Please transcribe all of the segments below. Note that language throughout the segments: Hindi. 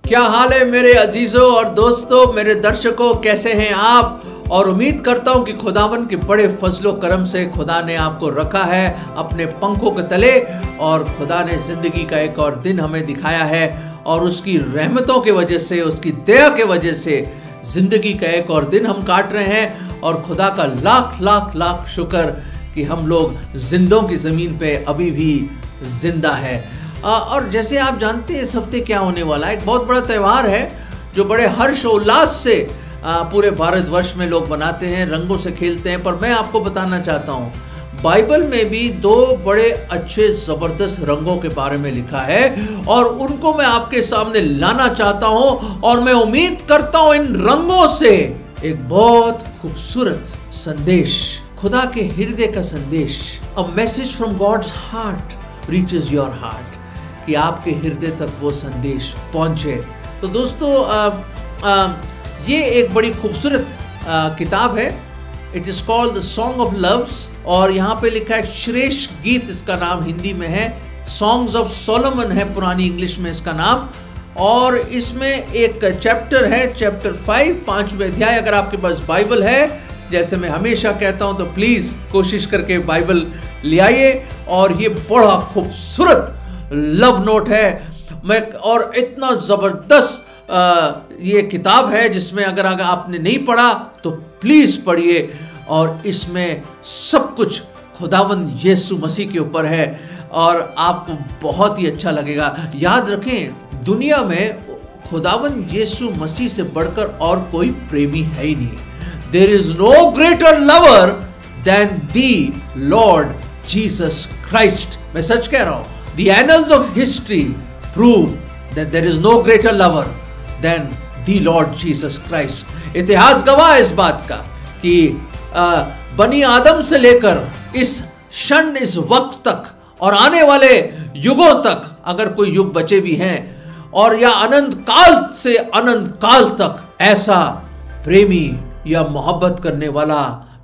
क्या हाल है मेरे अजीजों और दोस्तों, मेरे दर्शकों, कैसे हैं आप? और उम्मीद करता हूं कि खुदावन के बड़े फजलो करम से खुदा ने आपको रखा है अपने पंखों के तले और खुदा ने जिंदगी का एक और दिन हमें दिखाया है और उसकी रहमतों के वजह से, उसकी दया के वजह से जिंदगी का एक और दिन हम काट रहे हैं और खुदा का लाख लाख लाख शुक्र कि हम लोग जिंदों की जमीन पे अभी भी जिंदा है। और जैसे आप जानते हैं इस हफ्ते क्या होने वाला है, एक बहुत बड़ा त्यौहार है जो बड़े हर्ष उल्लास से पूरे भारतवर्ष में लोग मनाते हैं, रंगों से खेलते हैं। पर मैं आपको बताना चाहता हूँ, बाइबल में भी दो बड़े अच्छे जबरदस्त रंगों के बारे में लिखा है और उनको मैं आपके सामने लाना चाहता हूँ और मैं उम्मीद करता हूँ इन रंगों से एक बहुत खूबसूरत संदेश, खुदा के हृदय का संदेश, a message from God's heart reaches your heart, कि आपके हृदय तक वो संदेश पहुंचे। तो दोस्तों ये एक बड़ी खूबसूरत किताब है। It is called the song of loves और यहाँ पे लिखा है श्रेष्ठ गीत, इसका नाम हिंदी में है। सॉन्ग्स ऑफ सोलोमन है पुरानी इंग्लिश में इसका नाम। और इसमें एक चैप्टर है, चैप्टर 5, 5वें अध्याय। अगर आपके पास बाइबल है, जैसे मैं हमेशा कहता हूं, तो प्लीज कोशिश करके बाइबल ले आइए। और ये बड़ा खूबसूरत लव नोट है। मैं और इतना जबरदस्त ये किताब है जिसमें अगर आपने नहीं पढ़ा तो प्लीज पढ़िए। और इसमें सब कुछ खुदावंद यीशु मसीह के ऊपर है और आपको बहुत ही अच्छा लगेगा। याद रखें, दुनिया में खुदावंद यीशु मसीह से बढ़कर और कोई प्रेमी है ही नहीं। There is no greater lover than the Lord Jesus Christ. मैं सच कह रहा हूं। The annals of history prove that there is no greater lover than the Lord Jesus Christ. इतिहास गवाह इस बात का कि बनी आदम से लेकर इस क्षण, इस वक्त तक और आने वाले युगों तक, अगर कोई युग बचे भी हैं, और या अनंत काल से अनंत काल तक, ऐसा प्रेमी या मोहब्बत करने वाला,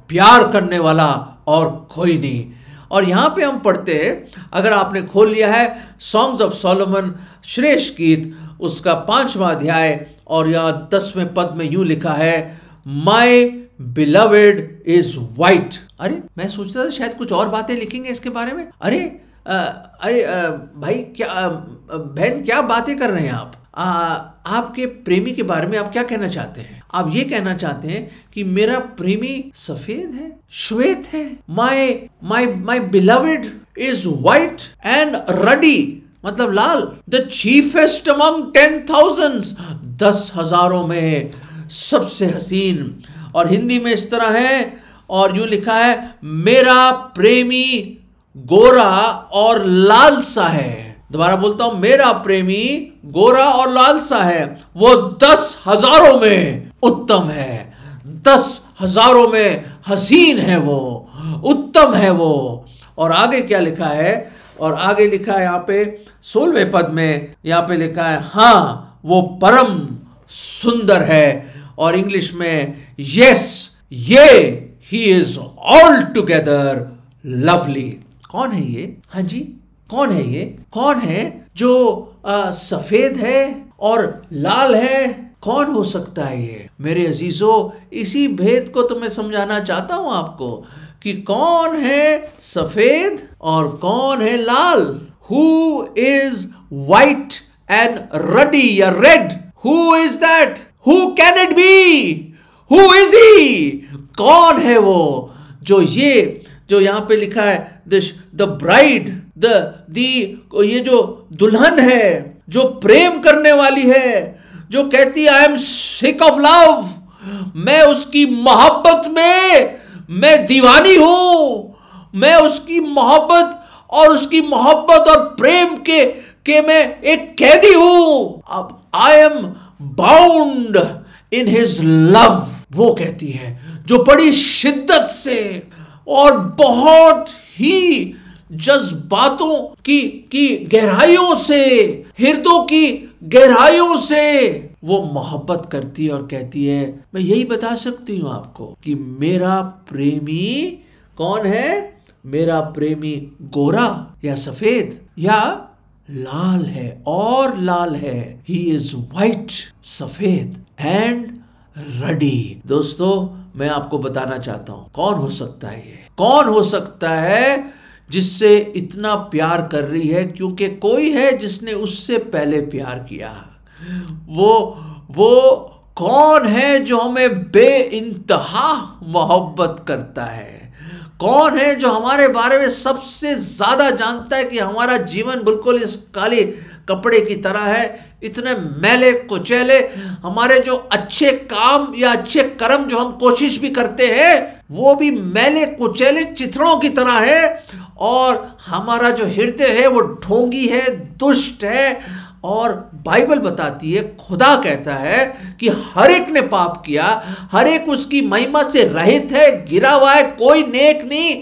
प्यार करने वाला और कोई नहीं। और यहां पे हम पढ़ते हैं, अगर आपने खोल लिया है सॉन्ग्स ऑफ सोलोमन, श्रेष्ठ गीत, उसका 5वां अध्याय और यहां 10वें पद में यूं लिखा है, माय बिलवेड इज वाइट। अरे मैं सोचता था शायद कुछ और बातें लिखेंगे इसके बारे में। अरे भाई, क्या बहन, क्या बातें कर रहे हैं आप? आपके प्रेमी के बारे में आप क्या कहना चाहते हैं? आप ये कहना चाहते हैं कि मेरा प्रेमी सफेद है, श्वेत है। My beloved is white and ruddy, मतलब लाल। द चीफेस्ट अमंग 10,000, 10,000 में सबसे हसीन। और हिंदी में इस तरह है और यूं लिखा है, मेरा प्रेमी गोरा और लाल सा है। दोबारा बोलता हूं, मेरा प्रेमी गोरा और लाल सा है, वो 10,000 में उत्तम है, 10,000 में हसीन है, वो उत्तम है वो। और आगे क्या लिखा है? और आगे लिखा है यहाँ पे 16वें पद में, यहाँ पे लिखा है, हाँ वो परम सुंदर है। और इंग्लिश में, यस ये he is all together lovely. कौन है ये? हाँ जी, कौन है ये? कौन है जो सफेद है और लाल है? कौन हो सकता है ये? मेरे अजीजों, इसी भेद को तो मैं समझाना चाहता हूं आपको कि कौन है सफेद और कौन है लाल। Who is white and ruddy या red? Who is that? Who can it be? Who is he? कौन है वो जो यहाँ पे लिखा है, द ब्राइड, ये जो दुल्हन है, जो प्रेम करने वाली है, जो कहती है, I am sick of love, मैं उसकी मोहब्बत में मैं दीवानी हूं, मैं उसकी मोहब्बत और प्रेम के मैं एक कैदी हूं। अब I am bound in his love, वो कहती है, जो बड़ी शिद्दत से और बहुत ही जज्बातों की गहराइयों से, हृदयों की गहराइयों से वो मोहब्बत करती है और कहती है, मैं यही बता सकती हूं आपको कि मेरा प्रेमी कौन है? मेरा प्रेमी गोरा या सफेद या लाल है और लाल है। ही इज वाइट, सफेद एंड रडी। दोस्तों मैं आपको बताना चाहता हूं कौन हो सकता है ये, कौन हो सकता है जिससे इतना प्यार कर रही है, क्योंकि कोई है जिसने उससे पहले प्यार किया। वो कौन है जो हमें बेइंतहा मोहब्बत करता है? कौन है जो हमारे बारे में सबसे ज्यादा जानता है कि हमारा जीवन बिल्कुल इस काले कपड़े की तरह है, इतने मैले कुचैले, हमारे जो अच्छे काम या अच्छे कर्म जो हम कोशिश भी करते हैं वो भी मैले कुचैले चित्रों की तरह है, और हमारा जो हृदय है वो ढोंगी है, दुष्ट है। और बाइबल बताती है, खुदा कहता है कि हर एक ने पाप किया, हर एक उसकी महिमा से रहित है, गिरा हुआ है, कोई नेक नहीं,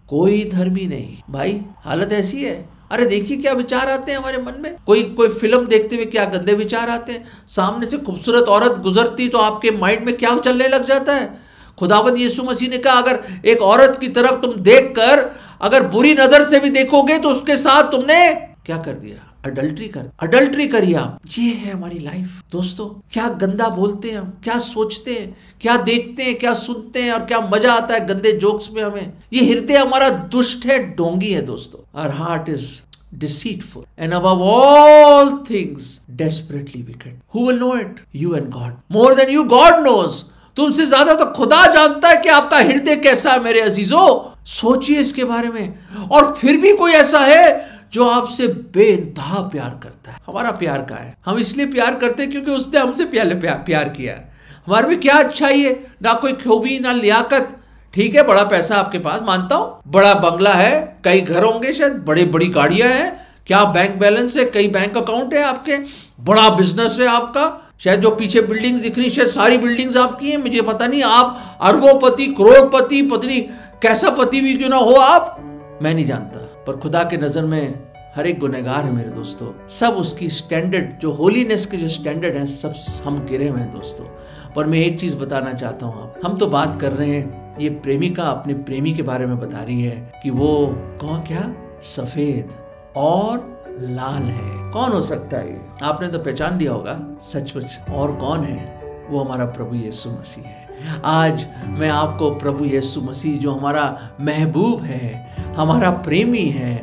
कोई धर्मी नहीं। भाई हालत ऐसी है। अरे देखिए क्या विचार आते हैं हमारे मन में। कोई फिल्म देखते हुए क्या गंदे विचार आते हैं। सामने से खूबसूरत औरत गुजरती तो आपके माइंड में क्या चलने लग जाता है। खुदावंद यीशु मसीह ने कहा, अगर एक औरत की तरफ तुम देखकर अगर बुरी नजर से भी देखोगे तो उसके साथ तुमने क्या कर दिया? अडल्ट्री करी आप। ये है हमारी लाइफ। दोस्तों क्या गंदा बोलते हैं हम, क्या सोचते हैं, क्या देखते हैं, क्या सुनते हैं, और क्या मजा आता है गंदे जोक्स में हमें। ये हृदय हमारा दुष्ट है, डोंगी है दोस्तों। Our heart is deceitful and above all things desperately wicked. Who will know it? You and God. More than you, God knows. तुमसे ज्यादा तो खुदा जानता है कि आपका हृदय कैसा है मेरे अजीजों। सोचिए इसके बारे में। और फिर भी कोई ऐसा है जो आपसे बेइंतहा प्यार करता है। हमारा प्यार का है, हम इसलिए प्यार करते हैं क्योंकि उसने हमसे पहले प्यार किया। हमारे में क्या अच्छाई है? ना कोई खूबी ना लियाकत। ठीक है, बड़ा पैसा आपके पास, मानता हूं, बड़ा बंगला है, कई घर होंगे, शायद बड़ी गाड़ियां हैं, क्या बैंक बैलेंस है, कई बैंक अकाउंट है आपके, बड़ा बिजनेस है आपका, शायद जो पीछे बिल्डिंग्स दिख रही शायद सारी बिल्डिंग्स आपकी हैं, मुझे पता नहीं, आप अरबोपति करोड़पति पत्नी कैसा पति भी क्यों ना हो आप, मैं नहीं जानता। पर खुदा के नजर में हर एक गुनहगार है मेरे दोस्तों। सब उसकी स्टैंडर्ड, जो होलीनेस के जो स्टैंडर्ड है, सब हम गिरे हुए हैं दोस्तों। पर मैं एक चीज बताना चाहता हूं, हम तो बात कर रहे हैं, ये प्रेमिका अपने प्रेमी के बारे में बता रही है कि वो कौन, क्या सफेद और लाल है। कौन हो सकता है? आपने तो पहचान लिया होगा सचमुच। और कौन है? वो हमारा प्रभु यीशु मसीह है। आज मैं आपको प्रभु यीशु मसीह, जो हमारा महबूब है, हमारा प्रेमी है,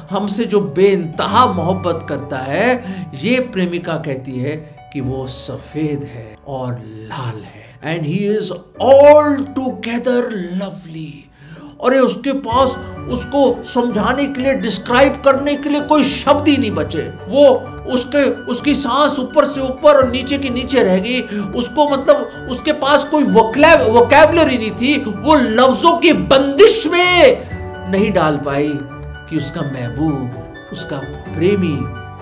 हमसे जो बेइंतहा मोहब्बत करता है, ये प्रेमिका कहती है कि वो सफेद है और लाल है। And he is altogether lovely. और ये उसके पास उसको समझाने के लिए, डिस्क्राइब करने के लिए कोई शब्द ही नहीं बचे। वो उसकी सांस ऊपर से ऊपर और नीचे के नीचे रह गई। उसको मतलब उसके पास कोई वोकैबुलरी नहीं थी। वो लफ्जों की बंदिश में नहीं डाल पाई कि उसका महबूब, उसका प्रेमी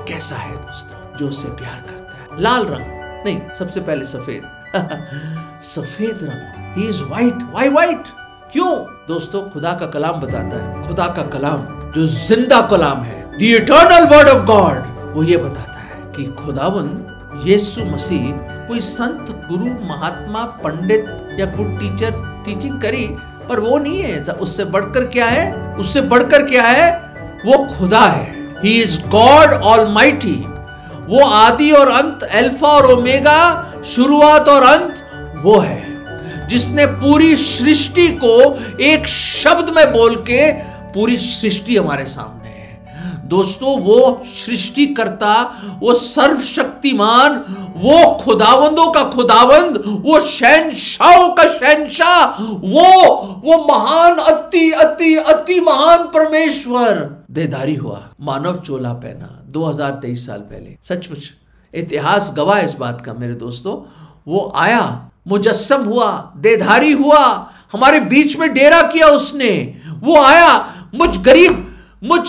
कैसा है दोस्तों, जो उससे प्यार करता है। लाल रंग नहीं, सबसे पहले सफेद सफेद रंग। He is white. Why white? क्यों? दोस्तों खुदा का कलाम बताता है, खुदा का कलाम जो जिंदा कलाम है, The eternal word of God, वो ये बताता है कि खुदावंद यीशु मसीह कोई संत, गुरु, महात्मा, पंडित या गुड टीचर टीचिंग करी, पर वो नहीं है। उससे बढ़कर क्या है? उससे बढ़कर क्या है? वो खुदा है। He is God Almighty. वो आदि और अंत, अल्फा और ओमेगा, शुरुआत और अंत वो है, जिसने पूरी सृष्टि को एक शब्द में बोल के, पूरी सृष्टि हमारे सामने है दोस्तों। वो सृष्टिकर्ता, वो सर्वशक्तिमान, वो खुदावंदों का खुदावंद, वो शहंशाहों का शहंशाह, वो महान, अति अति अति महान परमेश्वर देदारी हुआ, मानव चोला पहना 2023 साल पहले। सचमुच इतिहास गवाह इस बात का मेरे दोस्तों। वो आया, मुजस्सम हुआ, देधारी हुआ, हमारे बीच में डेरा किया उसने। वो आया, मुझ गरीब, मुझ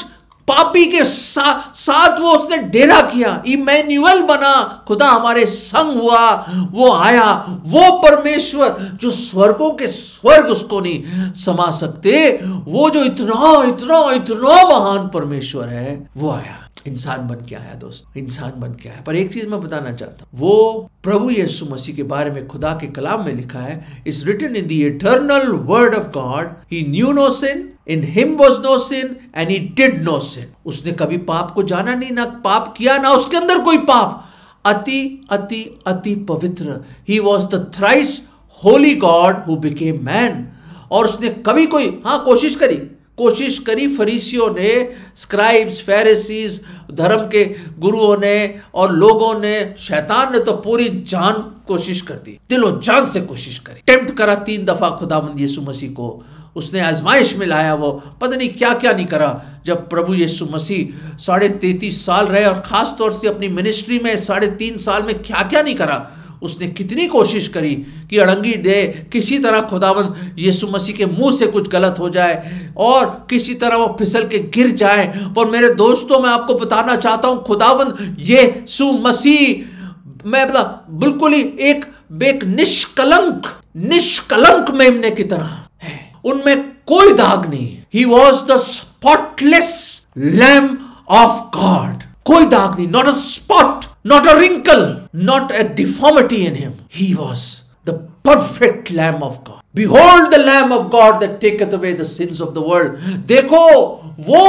पापी के साथ वो उसने डेरा किया, इमैनुअल बना, खुदा हमारे संग हुआ। वो आया, वो परमेश्वर जो स्वर्गों के स्वर्ग उसको नहीं समा सकते, वो जो इतना इतना इतना महान परमेश्वर है, वो आया, इंसान बन के आया दोस्त, इंसान बन के आया। पर एक चीज मैं बताना चाहता हूं, वो प्रभु यीशु मसीह के बारे में खुदा के कलाम में लिखा है, is written in the eternal word of God, he knew no sin in him was no sin and he did no sin. उसने कभी पाप को जाना नहीं, ना पाप किया, ना उसके अंदर कोई पाप। अति अति अति पवित्र। ही was the thrice Holi God who became man. और उसने कभी कोई कोशिश करी फरीसियों ने, स्क्राइब्स, फेरिसीज, धर्म के गुरुओं ने और लोगों ने, शैतान ने तो पूरी जान कोशिश कर दी, दिलो जान से कोशिश करी, टेम्प्ट करा 3 दफा खुदावंद यीशु मसीह को। उसने आजमाइश में लाया, वो पता नहीं क्या क्या नहीं करा। जब प्रभु यीशु मसीह 33.5 साल रहे और खास तौर से अपनी मिनिस्ट्री में 3.5 साल में क्या क्या नहीं करा। उसने कितनी कोशिश करी कि अड़ंगी दे, किसी तरह खुदावंद यीशु मसीह के मुंह से कुछ गलत हो जाए और किसी तरह वो फिसल के गिर जाए। पर मेरे दोस्तों, मैं आपको बताना चाहता हूं, खुदावंद यीशु मसीह मैं बिल्कुल ही एक निष्कलंक मेमने की तरह है, उनमें कोई दाग नहीं। He was the spotless lamb of God. कोई दाग नहीं, not a spot, not a wrinkle, not a deformity in him. He was the perfect Lamb of God. Behold the Lamb of God that taketh away the sins of the world. देखो वो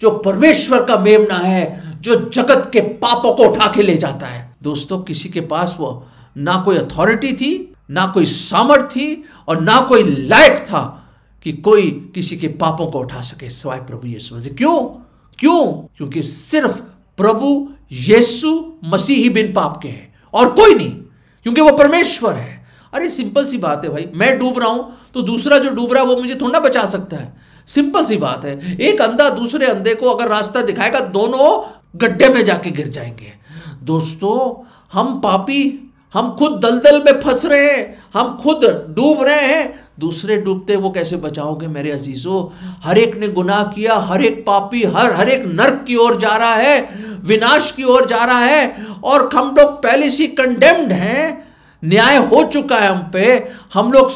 जो परमेश्वर का मेमना है, जो जगत के पापों को उठा के ले जाता है। दोस्तों, किसी के पास वो ना कोई अथॉरिटी थी, ना कोई सामर्थ थी और ना कोई लायक था कि कोई किसी के पापों को उठा सके सिवाय प्रभु यीशु मसीह। क्यों? क्योंकि सिर्फ प्रभु यीशु मसीह ही बिन पाप के है और कोई नहीं, क्योंकि वो परमेश्वर है। अरे सिंपल सी बात है भाई, मैं डूब रहा हूं तो दूसरा जो डूब रहा है वो मुझे थोड़ा ना बचा सकता है। सिंपल सी बात है। एक अंधा दूसरे अंधे को अगर रास्ता दिखाएगा, दोनों गड्ढे में जाके गिर जाएंगे। दोस्तों, हम पापी, हम खुद दलदल में फंस रहे हैं, हम खुद डूब रहे हैं, दूसरे डूबते वो कैसे बचाओगे मेरे अजीजों? हर एक ने गुनाह किया, हर एक पापी हर एक नर्क की ओर जा रहा है, विनाश की ओर जा रहा है और हम लोग पहले से कंडेम्ड हैं। न्याय हो चुका है हम पे। हम लोग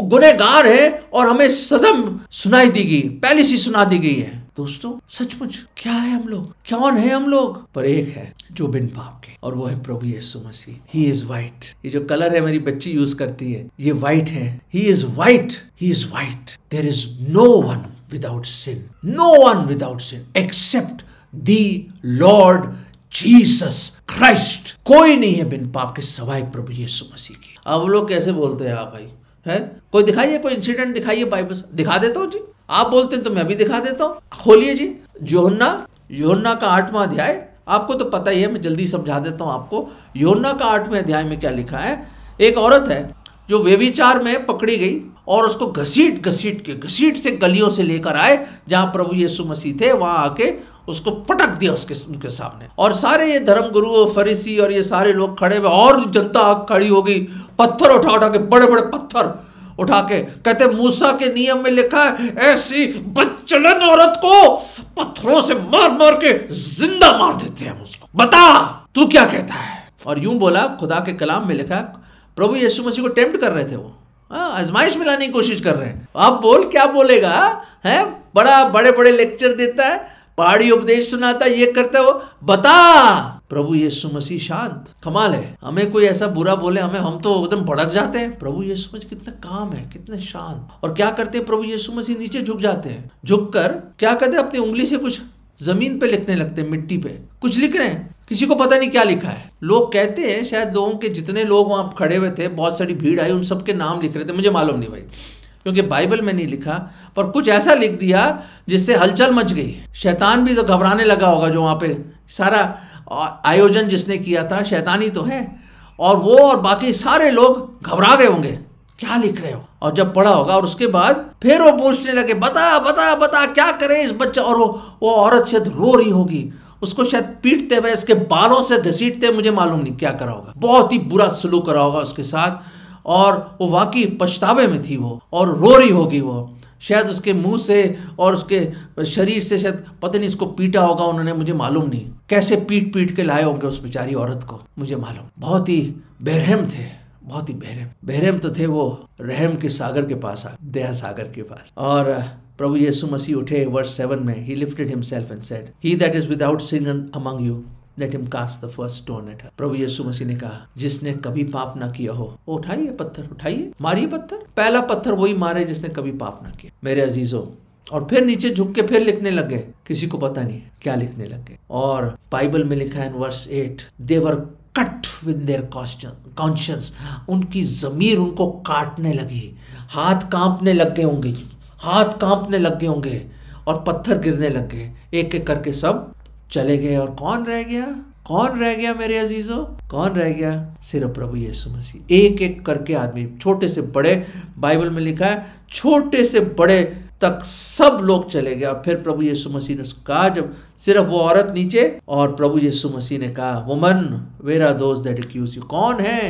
गुनहगार हैं और हमें सजा सुनाई दी गई, पहले से सुना दी गई है। दोस्तों, सचमुच क्या है हम लोग? कौन है हम लोग? पर एक है जो बिन पाप के, और वो है प्रभु यीशु मसीह। ही इज वाइट। ये जो कलर है मेरी बच्ची यूज करती है, ये वाइट है। He is white, he is white. There is no one without sin, no one without sin except the Lord Jesus Christ. कोई नहीं है बिन पाप के सवाए प्रभु यीशु मसीह की। अब लोग कैसे बोलते हैं? आप भाई है, कोई दिखाइए, कोई इंसिडेंट दिखाइए बाइबल से। दिखा देता हूँ जी। आप बोलते हैं तो मैं भी दिखा देता हूँ। खोलिए जी, यूहन्ना का 8वां अध्याय। आपको तो पता ही है, मैं जल्दी समझा देता हूँ आपको। यूहन्ना का 8वें अध्याय में क्या लिखा है? एक औरत है जो व्यभिचार में पकड़ी गई और उसको घसीट से गलियों से लेकर आए जहां प्रभु यीशु मसीह थे, वहां आके उसको पटक दिया उनके सामने। और सारे ये धर्म गुरु, फरीसी और ये सारे लोग खड़े हुए और जनता खड़ी हो गई। पत्थर उठा के, बड़े बड़े पत्थर उठा के, कहते मूसा के नियम में लिखा है ऐसी बदचलन औरत को पत्थरों से मार के जिंदा मार देते हैं। उसको बता तू क्या कहता है? और यूं बोला, खुदा के कलाम में लिखा, प्रभु यीशु मसीह को टेम्प्ट कर रहे थे, वो आजमाइश में लाने की कोशिश कर रहे हैं। आप बोल, क्या बोलेगा? है बड़े बड़े लेक्चर देता है, पहाड़ी उपदेश सुनाता है, ये करता है, वो बता। प्रभु यीशु मसीह शांत। कमाल है। हमें कोई ऐसा बुरा बोले, हम तो एकदम भड़क जाते हैं। प्रभु यीशु मसीह कितना काम है, कितने शांत। और क्या करते हैं? प्रभु यीशु मसीह नीचे झुक जाते हैं। झुककर क्या करते हैं? अपनी उंगली से कुछ जमीन पे लिखने लगते हैं, मिट्टी पे कुछ लिख रहे हैं। किसी को पता नहीं क्या लिखा है। लोग कहते हैं शायद लोगों के, जितने लोग वहां खड़े हुए थे, बहुत सारी भीड़ आई, उन सबके नाम लिख रहे थे। मुझे मालूम नहीं भाई, क्योंकि बाइबल में नहीं लिखा, पर कुछ ऐसा लिख दिया जिससे हलचल मच गई। शैतान भी तो घबराने लगा होगा, जो वहां पे सारा आयोजन जिसने किया था, शैतान ही तो है। और वो और बाकी सारे लोग घबरा गए होंगे, क्या लिख रहे हो? और जब पढ़ा होगा, और उसके बाद फिर वो पूछने लगे, बता क्या करें इस बच्चा। और वो औरत शायद रो रही होगी, उसको शायद पीटते हुए, इसके बालों से घसीटते, मुझे मालूम नहीं क्या करा होगा। बहुत ही बुरा सलूक करा होगा उसके साथ। और वो वाकई पछतावे में थी वो, और रो रही होगी वो। शायद उसके मुंह से और उसके शरीर से शायद पता नहीं इसको पीटा होगा उन्होंने, मुझे मालूम नहीं कैसे पीट के लाए होंगे उस बेचारी औरत को, मुझे मालूम। बहुत ही बेरहम थे, बहुत ही बेरहम तो थे वो। रहम के सागर के पास दया सागर के पास। और प्रभु यीशु मसीह उठे, वर्स 7 में, he lifted himself and said, he that is without sin among you, let him cast the first stone at her. प्रभु यीशु मसीह ने कहा जिसने कभी पाप ना किया हो वो उठाइए पत्थर, उठाइए, मारिए पत्थर। पहला पत्थर वही मारे जिसने कभी पाप ना किया। मेरे अजीजों, और फिर नीचे झुक के फिर लिखने लग गए, किसी को पता नहीं क्या लिखने लग गए। और बाइबल में लिखा है in verse 8, they were cut with their conscience, उनकी जमीर उनको काटने लगी, हाथ कांपने लग गए होंगे, हाथ कांपने लग गए होंगे और पत्थर गिरने लग गए। एक एक करके सब चले गए और कौन रह गया? कौन रह गया मेरे अजीजों? कौन रह गया? सिर्फ प्रभु यीशु मसीह। एक एक करके आदमी, छोटे से बड़े, बाइबल में लिखा है छोटे से बड़े तक सब लोग चले गए। और फिर प्रभु यीशु मसीह ने उसको कहा, जब सिर्फ वो औरत नीचे, और प्रभु यीशु मसीह ने कहा, woman where are those that accuse you, कौन है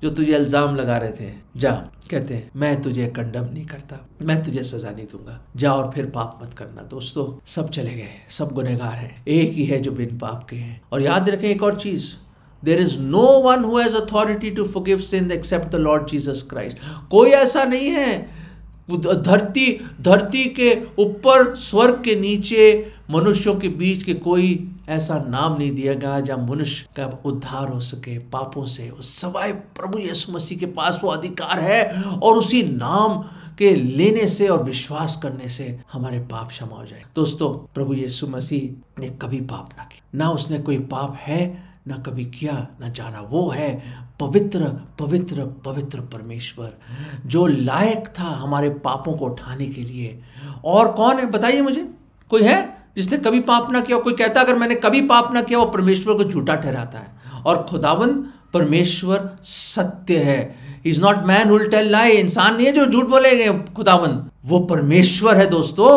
जो तुझे इल्जाम लगा रहे थे? जा, कहते हैं मैं तुझे कंडम नहीं करता, मैं तुझे सजा नहीं दूंगा, जा और फिर पाप मत करना। दोस्तों सब चले गए, सब गुनहगार हैं, एक ही है जो बिन पाप के हैं। और याद रखें एक और चीज, there is no one who has authority to forgive sin except the Lord Jesus Christ. कोई ऐसा नहीं है धरती के ऊपर, स्वर्ग के नीचे, मनुष्यों के बीच के कोई ऐसा नाम नहीं दिया गया जहां मनुष्य का उद्धार हो सके पापों से, सवाए प्रभु यीशु मसीह के पास वो अधिकार है। और उसी नाम के लेने से और विश्वास करने से हमारे पाप क्षमा हो जाए। दोस्तों प्रभु यीशु मसीह ने कभी पाप ना किया, ना उसने कोई पाप है ना कभी किया ना जाना। वो है पवित्र पवित्र पवित्र परमेश्वर जो लायक था हमारे पापों को उठाने के लिए। और कौन है बताइए मुझे? कोई है जिसने कभी पाप ना किया? कोई कहता अगर मैंने कभी पाप ना किया, वो परमेश्वर को झूठा ठहराता है। और खुदावंद परमेश्वर सत्य है। He is not man who will tell lie, इंसान नहीं है जो झूठ बोलेंगे। खुदावंद वो परमेश्वर है दोस्तों,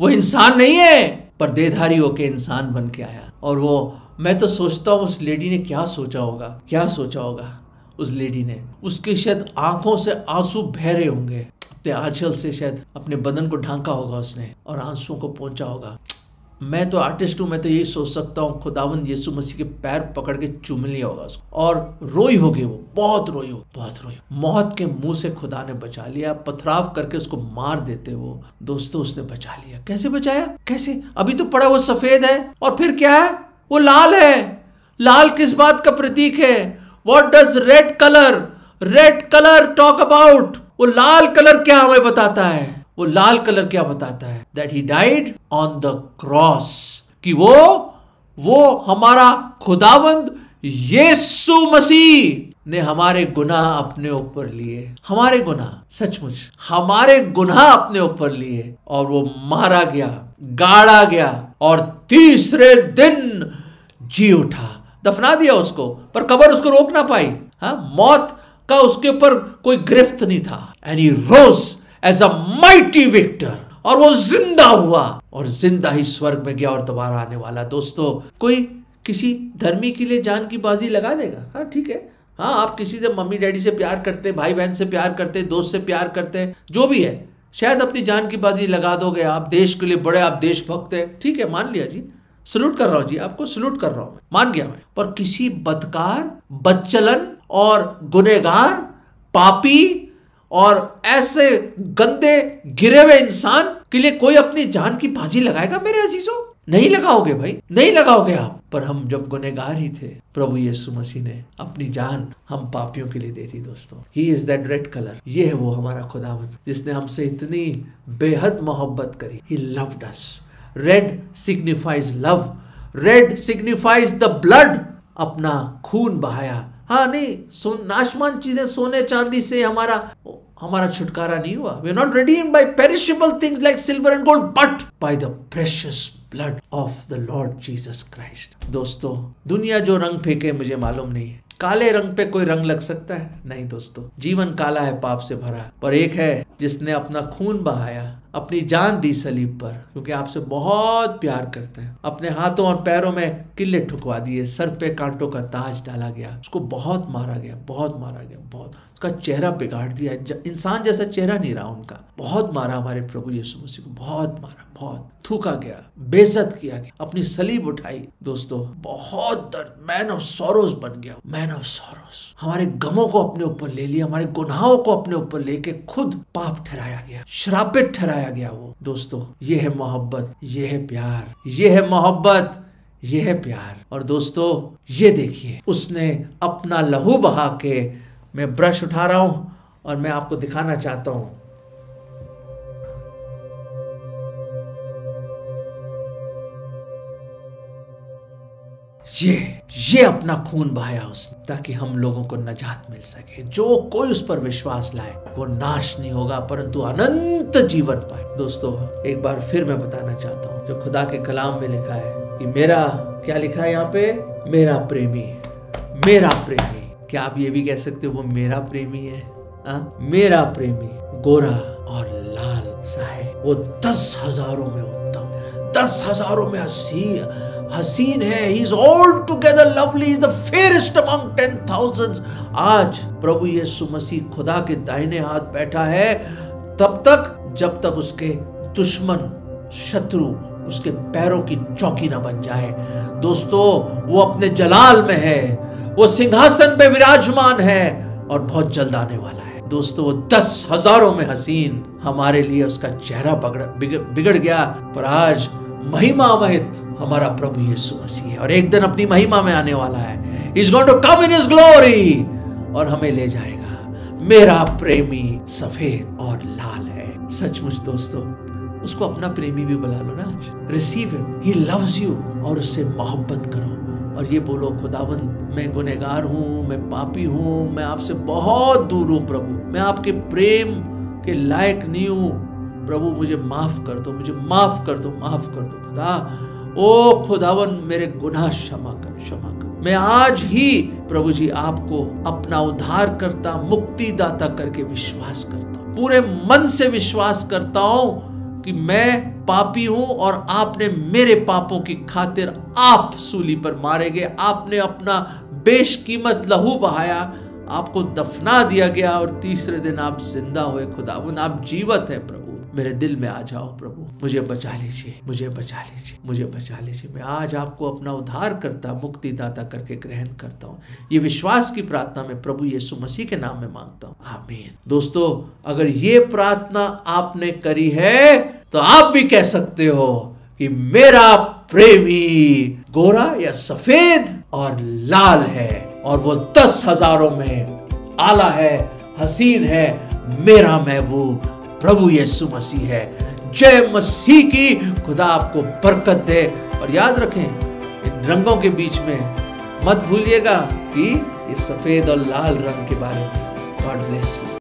वो इंसान नहीं है, पर देहधारी होके इंसान बन के आया। और वो, मैं तो सोचता हूँ उस लेडी ने क्या सोचा होगा, क्या सोचा होगा उस लेडी ने। उसके शायद आंखों से आंसू बह रहे होंगे, अपने आंचल से शायद अपने बदन को ढांका होगा उसने और आंसुओं को पहुंचा होगा। मैं तो आर्टिस्ट हूं, मैं तो यही सोच सकता हूँ खुदावंद यीशु मसीह के पैर पकड़ के चूम लिया होगा उसको और रोई होगी, वो बहुत रोई हो, बहुत रोई। मौत के मुंह से खुदा ने बचा लिया, पथराव करके उसको मार देते वो दोस्तों उसने बचा लिया। कैसे बचाया? कैसे? अभी तो पड़ा वो सफेद है और फिर क्या है? वो लाल है। लाल किस बात का प्रतीक है? What does red color talk about? वो लाल कलर क्या हमें बताता है? वो लाल कलर क्या बताता है? That he died on the cross, कि वो हमारा खुदावंद यीशु मसीह ने हमारे गुनाह अपने ऊपर लिए, हमारे गुनाह, सचमुच हमारे गुनाह अपने ऊपर लिए, और वो मारा गया, गाड़ा गया और तीसरे दिन जी उठा। दफना दिया उसको, पर कब्र उसको रोक ना पाई। हाँ, मौत का उसके ऊपर कोई गिरफ्त नहीं था। And he rose as a mighty victor, और वो जिंदा हुआ और जिंदा ही स्वर्ग में गया और दोबारा आने वाला। दोस्तों कोई किसी धर्मी के लिए जान की बाजी लगा देगा? हाँ ठीक है, हाँ आप किसी से, मम्मी डैडी से प्यार करते, भाई बहन से प्यार करते, दोस्त से प्यार करते, जो भी है, शायद अपनी जान की बाजी लगा दोगे। आप देश के लिए बड़े, आप देशभक्त है, ठीक है, मान लिया जी, सलूट कर रहा हूं जी, आपको सलूट कर रहा हूं, मान गया मैं। पर किसी बदकार, बदचलन और गुनहगार, पापी और ऐसे गंदे गिरे हुए इंसान के लिए कोई अपनी जान की बाजी लगाएगा मेरे अजीजों? नहीं लगाओगे भाई, नहीं लगाओगे आप। पर हम जब गुनहगार ही थे, प्रभु यीशु मसीह ने अपनी जान हम पापियों के लिए दे दी। दोस्तों he is that red colour, ये है वो हमारा खुदावन जिसने हमसे इतनी बेहद मोहब्बत करी। He loved us. Red signifies love, red signifies the blood, अपना खून बहाया। हाँ नहीं, नाशमान चीजें, सोने चांदी से हमारा छुटकारा नहीं हुआ। We are not redeemed by perishable things like silver and gold, but by the precious blood of the Lord Jesus Christ। दोस्तों दुनिया जो रंग फेंके मुझे मालूम नहीं है, काले रंग पे कोई रंग लग सकता है? नहीं दोस्तों, जीवन काला है, पाप से भरा, पर एक है जिसने अपना खून बहाया, अपनी जान दी सलीब पर, क्योंकि आपसे बहुत प्यार करते हैं। अपने हाथों और पैरों में किल्ले ठुकवा दिए, सर पे कांटों का ताज डाला गया, उसको बहुत मारा गया, बहुत मारा गया, बहुत उसका चेहरा बिगाड़ दिया, इंसान जैसा चेहरा नहीं रहा उनका। बहुत मारा हमारे प्रभु यीशु मसीह को, बहुत मारा, बहुत थूका गया, बेइज्जत किया गया, अपनी सलीब उठाई। दोस्तों बहुत दर्द, मैन ऑफ सॉरोज बन गया, मैन ऑफ सॉरोज। हमारे गमों को अपने ऊपर ले लिया, हमारे गुनाहों को अपने ऊपर लेके खुद पाप ठहराया गया, श्रापित ठहराया गया वो। दोस्तों ये है मोहब्बत, ये है प्यार, ये है मोहब्बत, ये है प्यार। और दोस्तों ये देखिए, उसने अपना लहू बहा के, मैं ब्रश उठा रहा हूं और मैं आपको दिखाना चाहता हूं, ये अपना खून बहाया उसने ताकि हम लोगों को नजात मिल सके। जो कोई उस पर विश्वास लाए वो नाश नहीं होगा परंतु अनंत जीवन पाए। दोस्तों एक बार फिर मैं बताना चाहता हूँ, जो खुदा के कलाम में लिखा है कि मेरा, क्या लिखा है यहाँ पे, मेरा प्रेमी, मेरा प्रेमी। क्या आप ये भी कह सकते हो वो मेरा प्रेमी है? मेरा प्रेमी गोरा और लाल सा है, वो 10,000 में उत्तम, 10,000 में हसीन है। He is altogether lovely, he is the fairest among 10,000। आज प्रभु यीशु मसीह खुदा के दाहिने हाथ बैठा है, तब तक जब तक उसके दुश्मन शत्रु उसके पैरों की चौकी ना बन जाए। दोस्तों वो अपने जलाल में है, वो सिंहासन पे विराजमान है और बहुत जल्द आने वाला है। दोस्तों वो 10,000 में हसीन, हमारे लिए उसका चेहरा बिगड़ गया, पर आज महिमामहित हमारा प्रभु यीशु मसीह है और एक दिन अपनी महिमा में आने वाला है। He is going to come in his glory और हमें ले जाएगा। मेरा प्रेमी सफेद और लाल है। सचमुच दोस्तों उसको अपना प्रेमी भी बुला लो ना आज। Receive him, he loves you और उससे मोहब्बत करो और ये बोलो, खुदावंद मैं गुनहगार हूँ, मैं पापी हूँ, मैं आपसे बहुत दूर हूँ प्रभु, मैं आपके प्रेम के लायक नहीं हूँ प्रभु, मुझे माफ कर दो, मुझे माफ कर दो, माफ कर दो खुदा। ओ खुदावन मेरे गुनाह क्षमा कर, क्षमा कर। मैं आज ही प्रभु जी आपको अपना उद्धार करता, मुक्तिदाता करके विश्वास करता हूँ, पूरे मन से विश्वास करता हूँ कि मैं पापी हूं और आपने मेरे पापों की खातिर आप सूली पर मारे गए, आपने अपना बेशकीमत लहू बहाया, आपको दफना दिया गया और तीसरे दिन आप जिंदा हुए। खुदावंद आप जीवत है प्रभु, मेरे दिल में आ जाओ प्रभु, मुझे बचा लीजिए, मुझे बचा लीजिए, मुझे बचा लीजिए। मैं आज आपको अपना उद्धार करता, मुक्तिदाता करके ग्रहण करता हूँ। ये विश्वास की प्रार्थना मैं प्रभु यीशु मसीह के नाम में मांगता हूँ, आमीन। दोस्तों अगर ये प्रार्थना आपने करी है तो आप भी कह सकते हो कि मेरा प्रेमी गोरा या सफेद और लाल है और वो 10,000 में आला है, हसीन है, मेरा महबूब प्रभु यीशु मसीह है। जय मसीह की। खुदा आपको बरकत दे और याद रखें इन रंगों के बीच में मत भूलिएगा कि ये सफेद और लाल रंग के बारे में। God bless you.